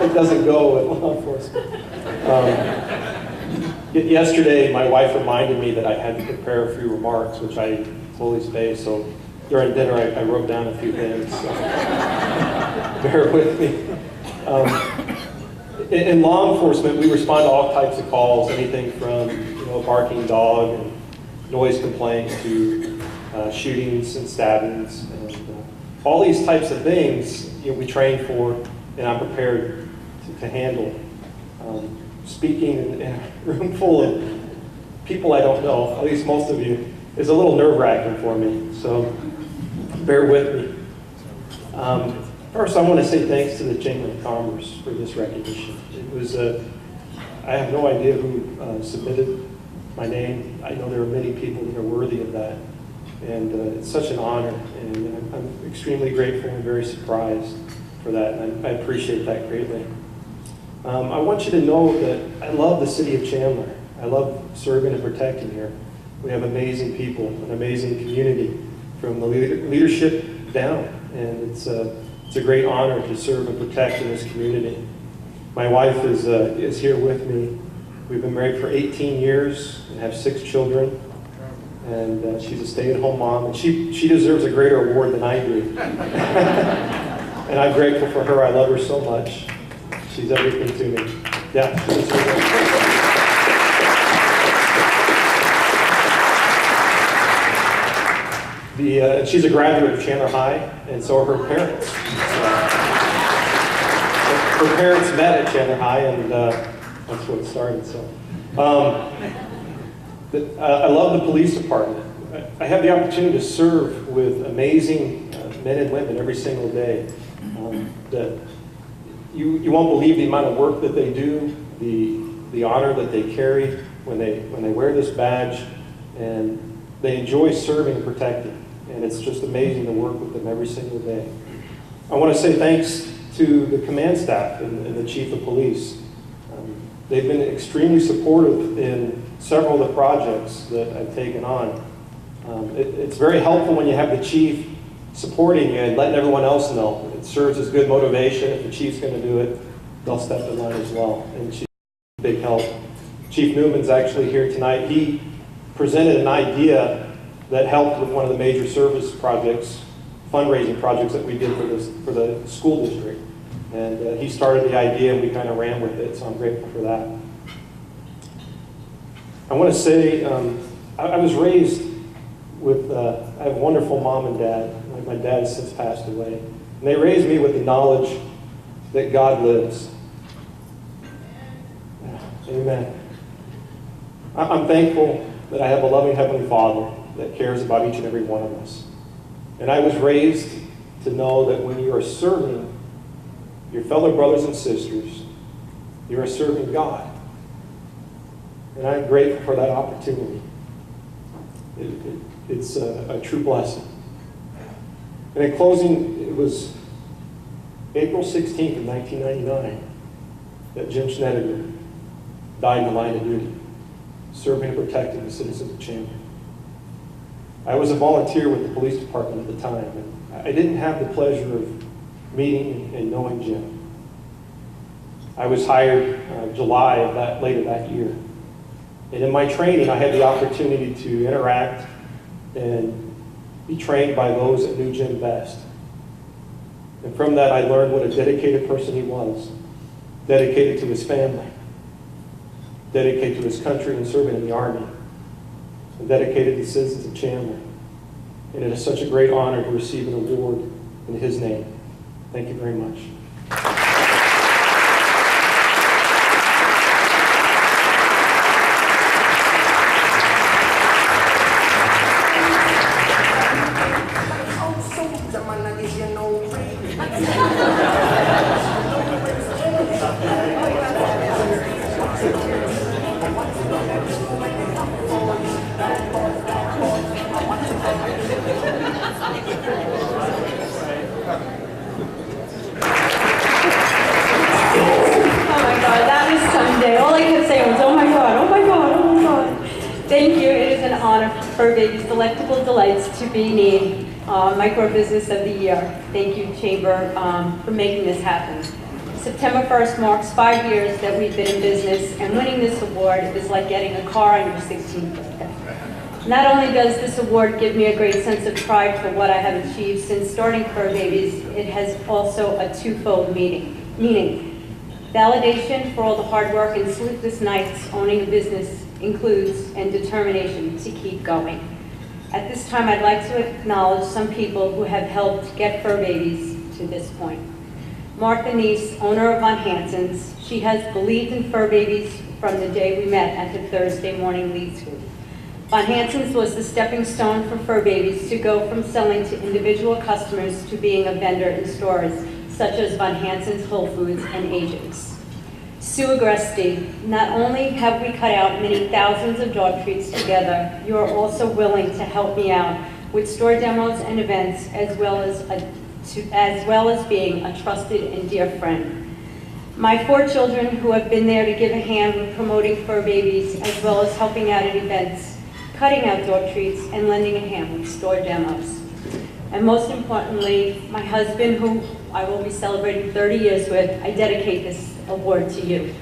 it doesn't go with law enforcement. Yesterday, my wife reminded me that I had to prepare a few remarks, which I totally spaced. So during dinner, I wrote down a few things. So bear with me. In law enforcement, we respond to all types of calls, anything from a barking dog and noise complaints to shootings and stabbings, and all these types of things we train for, and I'm prepared to handle. Speaking in a room full of people I don't know, at least most of you, is a little nerve-wracking for me, so bear with me. First, I want to say thanks to the Chamber of Commerce for this recognition. It was, I have no idea who submitted my name. I know there are many people that are worthy of that, and it's such an honor, and I'm extremely grateful and very surprised for that, and I appreciate that greatly. I want you to know that I love the city of Chandler. I love serving and protecting here. We have amazing people, an amazing community from the leadership down, and it's a great honor to serve and protect in this community. My wife is here with me. We've been married for 18 years and have 6 children, and she's a stay-at-home mom, and she deserves a greater award than I do. And I'm grateful for her. I love her so much. She's everything to me. Yeah. She's a graduate of Chandler High, and so are her parents. Her parents met at Chandler High, and that's what it started. So, I love the police department. I have the opportunity to serve with amazing men and women every single day. That you won't believe the amount of work that they do, the honor that they carry when they wear this badge, and they enjoy serving and protecting. And it's just amazing to work with them every single day. I want to say thanks to the command staff and the chief of police. They've been extremely supportive in several of the projects that I've taken on. It's very helpful when you have the chief supporting you and letting everyone else know. It serves as good motivation. If the chief's going to do it, they'll step in line as well. And she's a big help. Chief Newman's actually here tonight. He presented an idea that helped with one of the major service projects, fundraising projects that we did for the school district. And he started the idea and we kind of ran with it, so I'm grateful for that. I want to say, I was raised with, I have a wonderful mom and dad. My dad has since passed away. And they raised me with the knowledge that God lives. Amen. I'm thankful that I have a loving Heavenly Father that cares about each and every one of us. And I was raised to know that when you are serving your fellow brothers and sisters, you are serving God. And I'm grateful for that opportunity. It's a true blessing. And in closing, it was April 16th of 1999 that Jim Schneider died in the line of duty, serving and protecting the citizens of Chandler. I was a volunteer with the police department at the time, and I didn't have the pleasure of meeting and knowing Jim. I was hired July of later that year. And in my training, I had the opportunity to interact and be trained by those that knew Jim best. And from that, I learned what a dedicated person he was, dedicated to his family, dedicated to his country and serving in the Army, and dedicated to the citizens of Chandler. And it is such a great honor to receive an award in his name. Thank you very much. Furbabies Delectable Delights to be named Micro Business of the Year. Thank you, Chamber, for making this happen. September 1st marks 5 years that we've been in business, and winning this award is like getting a car on your 16th birthday. Not only does this award give me a great sense of pride for what I have achieved since starting Furbabies, it has also a twofold meaning. Validation for all the hard work and sleepless nights owning a business includes, and determination to keep going. At this time, I'd like to acknowledge some people who have helped get Furbabies to this point. Martha Neese, owner of Von Hansen's, she has believed in Furbabies from the day we met at the Thursday morning lead group. Von Hansen's was the stepping stone for Furbabies to go from selling to individual customers to being a vendor in stores such as Von Hansen's, Whole Foods, and Agents. Sue Agresti, not only have we cut out many thousands of dog treats together, you are also willing to help me out with store demos and events, as well as being a trusted and dear friend. My 4 children who have been there to give a hand with promoting Furbabies, as well as helping out at events, cutting out dog treats, and lending a hand with store demos. And most importantly, my husband, who I will be celebrating 30 years with, I dedicate this award to you.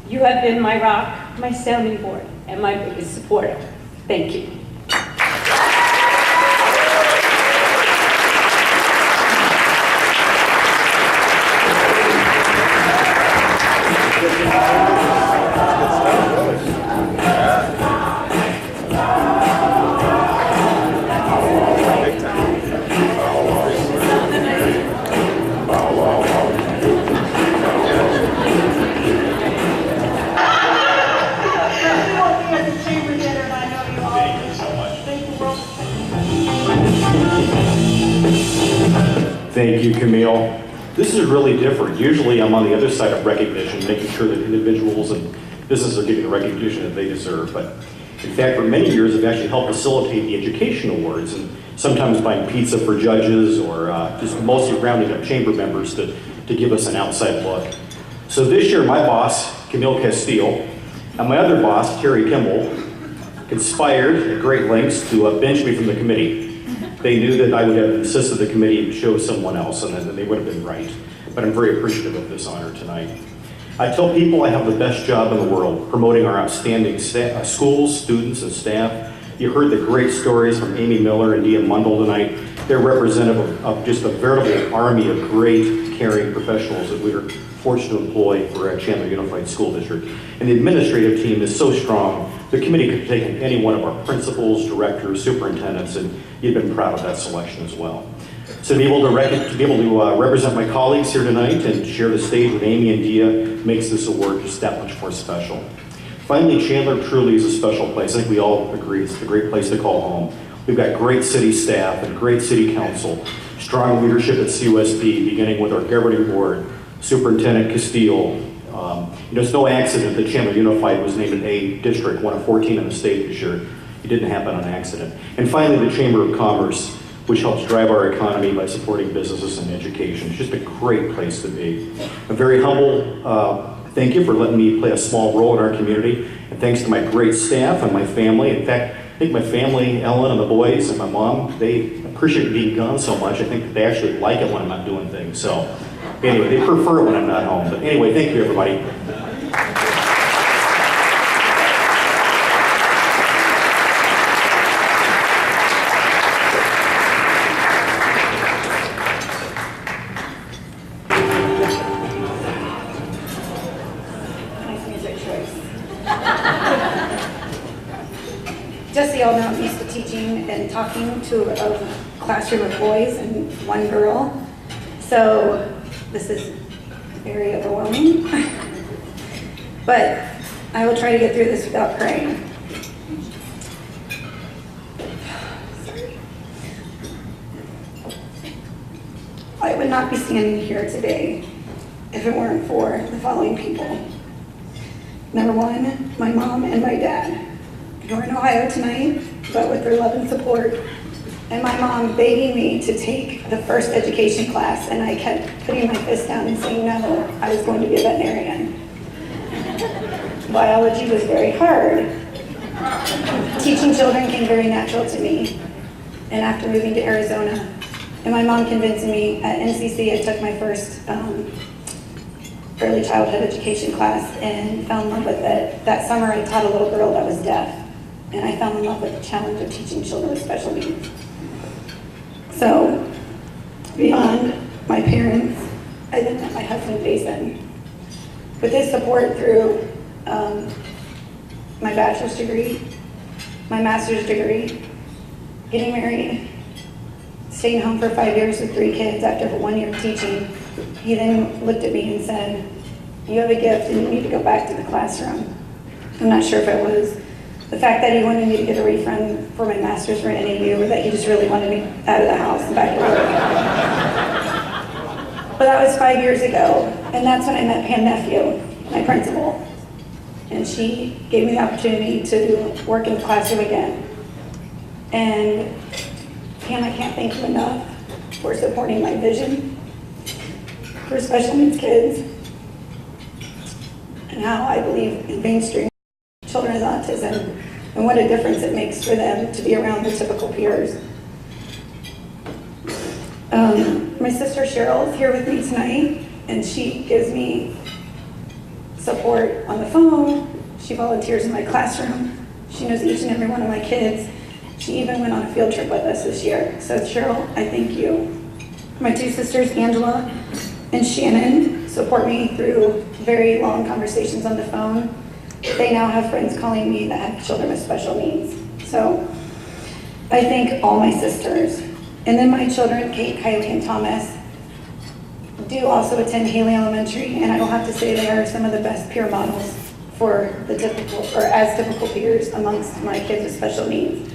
You have been my rock, my sounding board, and my biggest supporter. Thank you. Thank you, Camille. This is really different. Usually I'm on the other side of recognition, making sure that individuals and businesses are getting the recognition that they deserve. But in fact, for many years, I've actually helped facilitate the education awards, and sometimes buying pizza for judges, or just mostly rounding up chamber members to give us an outside look. So this year, my boss, Camille Castile, and my other boss, Terry Kimball, conspired at great lengths to bench me from the committee. They knew that I would have insisted the committee would show someone else, and then they would have been right. But I'm very appreciative of this honor tonight. I tell people I have the best job in the world, promoting our outstanding schools, students, and staff. You heard the great stories from Amy Miller and Dia Mundell tonight. They're representative of just a veritable army of great, caring professionals that we are fortunate to employ for our Chandler Unified School District. And the administrative team is so strong, the committee could have taken any one of our principals, directors, superintendents, and you've been proud of that selection as well. So to be able to represent my colleagues here tonight and share the stage with Amy and Dia makes this award just that much more special. Finally, Chandler truly is a special place. I think we all agree it's a great place to call home. We've got great city staff and great city council, strong leadership at CUSB, beginning with our governing board, Superintendent Castile. It's no accident that Chandler Unified was named an A district, one of 14 in the state this year. It didn't happen on accident. And finally, the Chamber of Commerce, which helps drive our economy by supporting businesses and education. It's just a great place to be. A very humble thank you for letting me play a small role in our community. And thanks to my great staff and my family. In fact, I think my family, Ellen and the boys and my mom, they appreciate being gone so much. I think that they actually like it when I'm not doing things. So anyway, they prefer it when I'm not home. But anyway, thank you, everybody. Just so y'all know, I'm used to teaching and talking to a classroom of boys and one girl. So this is very overwhelming. But I will try to get through this without crying. I would not be standing here today if it weren't for the following people. Number one, my mom and my dad. We're in Ohio tonight, but with their love and support, and my mom begging me to take the first education class, and I kept putting my fist down and saying no, I was going to be a veterinarian. Biology was very hard. Teaching children came very natural to me. And after moving to Arizona, and my mom convincing me at NCC, I took my first early childhood education class and fell in love with it. That summer I taught a little girl that was deaf, and I fell in love with the challenge of teaching children with special needs. So, beyond my parents, I then met my husband, Jason. With his support through my bachelor's degree, my master's degree, getting married, staying home for 5 years with 3 kids after 1 year of teaching, he then looked at me and said, "You have a gift and you need to go back to the classroom." I'm not sure if it was the fact that he wanted me to get a refund for my master's for an NAU, or that he just really wanted me out of the house and back to work. But that was 5 years ago, and that's when I met Pam Nephew, my principal. And she gave me the opportunity to work in the classroom again. And Pam, I can't thank you enough for supporting my vision for special needs kids and how I believe in mainstream children with autism and what a difference it makes for them to be around their typical peers. My sister Cheryl is here with me tonight, and she gives me support on the phone. She volunteers in my classroom. She knows each and every one of my kids. She even went on a field trip with us this year. So Cheryl, I thank you. My 2 sisters, Angela and Shannon, support me through very long conversations on the phone. They now have friends calling me that have children with special needs. So I thank all my sisters. And then my children, Kate, Kylie, and Thomas, do also attend Haley Elementary, and I will have to say they are some of the best peer models for the typical, or as typical peers amongst my kids with special needs.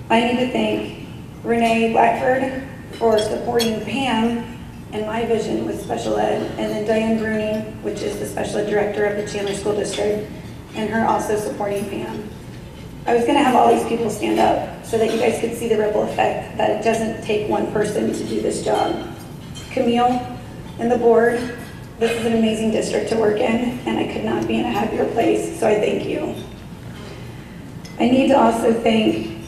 I need to thank Renee Blackford for supporting Pam and my vision with special ed, and then Diane Bruni, which is the special ed director of the Chandler School District, and her also supporting Pam. I was going to have all these people stand up so that you guys could see the ripple effect, that it doesn't take one person to do this job. Camille and the board, this is an amazing district to work in, and I could not be in a happier place, so I thank you. I need to also thank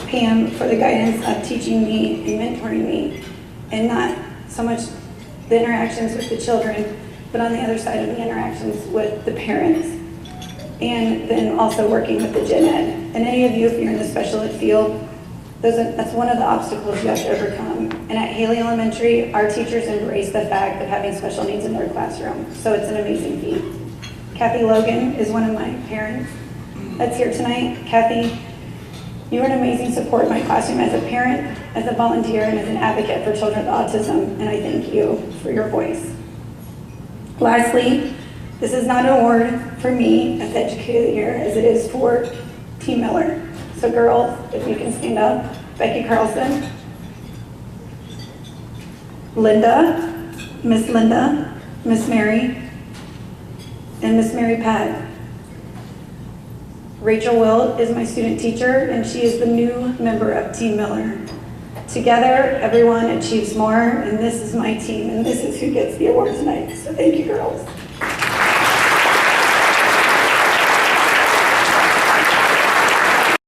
Pam for the guidance of teaching me and mentoring me, and not so much the interactions with the children, but on the other side of the interactions with the parents. And then also working with the gen ed. And any of you, if you're in the special ed field, that's one of the obstacles you have to overcome. And at Haley Elementary, our teachers embrace the fact of having special needs in their classroom. So it's an amazing feat. Kathy Logan is one of my parents that's here tonight. Kathy, you are an amazing support in my classroom as a parent, as a volunteer, and as an advocate for children with autism. And I thank you for your voice. Lastly, this is not an award for me as Educator of the Year, as it is for Team Miller. So girls, if you can stand up. Becky Carlson, Linda, Miss Mary, and Miss Mary Pat. Rachel Wilt is my student teacher, and she is the new member of Team Miller. Together, everyone achieves more, and this is my team, and this is who gets the award tonight. So thank you, girls.